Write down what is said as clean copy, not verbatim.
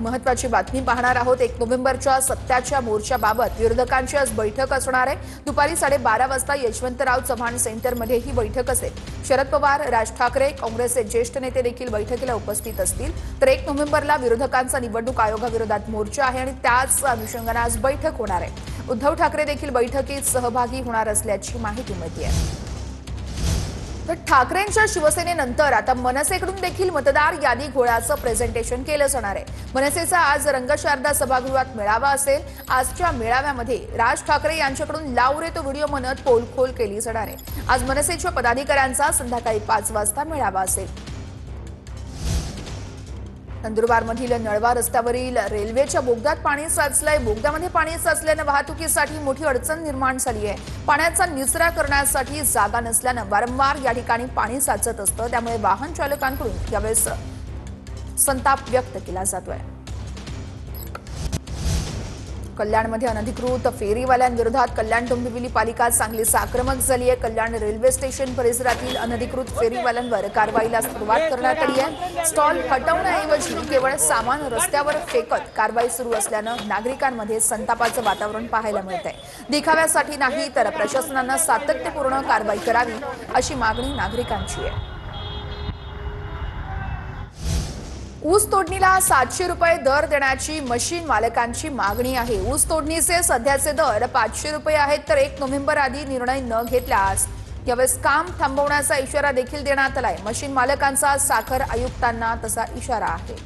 महत्त्वाची बातमी पाहणार आहोत। 1 नोव्हेंबरच्या सत्याच्या मोर्चाबाबत विरोधकांची आज बैठक असणार आहे। दुपारी 12:30 वाजता यशवंतराव चव्हाण सेंटरमध्ये ही बैठक असेल। शरद पवार, राज ठाकरे, काँग्रेसचे ज्येष्ठ नेते देखील बैठकीला उपस्थित असतील। तर 1 नोव्हेंबरला विरोधकांचा निवडणूक आयोगाविरोधात मोर्चा आहे आणि त्याच अनुषंगाने आज बैठक होणार आहे। उद्धव ठाकरे देखील बैठकीत सहभागी होणार असल्याची माहिती मिळते आहे। तर ठाकरेंच्या शिवसेनेनंतर आता मनसेकडून देखील मतदार यादी घोळाचं प्रेझेंटेशन केलं जाणार आहे। मनसेचा आज रंगशारदा सभागृहात मेळावा असेल। आजच्या मेळाव्यामध्ये राज ठाकरे यांच्याकडून लाव रे तो व्हिडिओ म्हणत पोलखोल केली जाणार आहे। आज मनसेच्या पदाधिकाऱ्यांचा संध्याकाळी 5 वाजता मेळावा असेल। नंदुरबारमधील नळवा रस्त्यावरील रेल्वेच्या बोगद्यात पाणी साचलंय। बोगद्यामध्ये पाणी साचल्याने वाहतुकीसाठी मोठी अडचण निर्माण झाली आहे। पाण्याचा निचरा करण्यासाठी जागा नसल्याने वारंवार या ठिकाणी पाणी साचत असतं। त्यामुळे वाहन चालकांकडून यावेळेस संताप व्यक्त केला जातोय। कल्याणमध्ये अनधिकृत फेरीवाल्यांविरोधात कल्याण डोंबिवली पालिका चांगलीच आक्रमक झाली आहे। कल्याण रेल्वे स्टेशन परिसरातील अनधिकृत फेरीवाल्यांवर कारवाईला सुरुवात करण्यात आली आहे। स्टॉल हटवण्याऐवजी केवळ सामान रस्त्यावर फेकत कारवाई सुरू असल्यानं नागरिकांमध्ये संतापाचं वातावरण पाहायला मिळतंय। दिखाव्यासाठी नाही तर प्रशासनानं सातत्यपूर्ण कारवाई करावी अशी मागणी नागरिकांची आहे। ऊस तोडणीला 700 रुपये दर देण्याची मशीन मालकांची मागणी आहे। ऊस तोडणीचे सध्याचे दर 500 रुपये आहेत। तर 1 नोव्हेंबर आधी निर्णय न घेतल्यास यावेळेस काम थांबवण्याचा इशारा देखील देण्यात आलाय। मशीन मालकांचा साखर आयुक्तांना तसा इशारा आहे।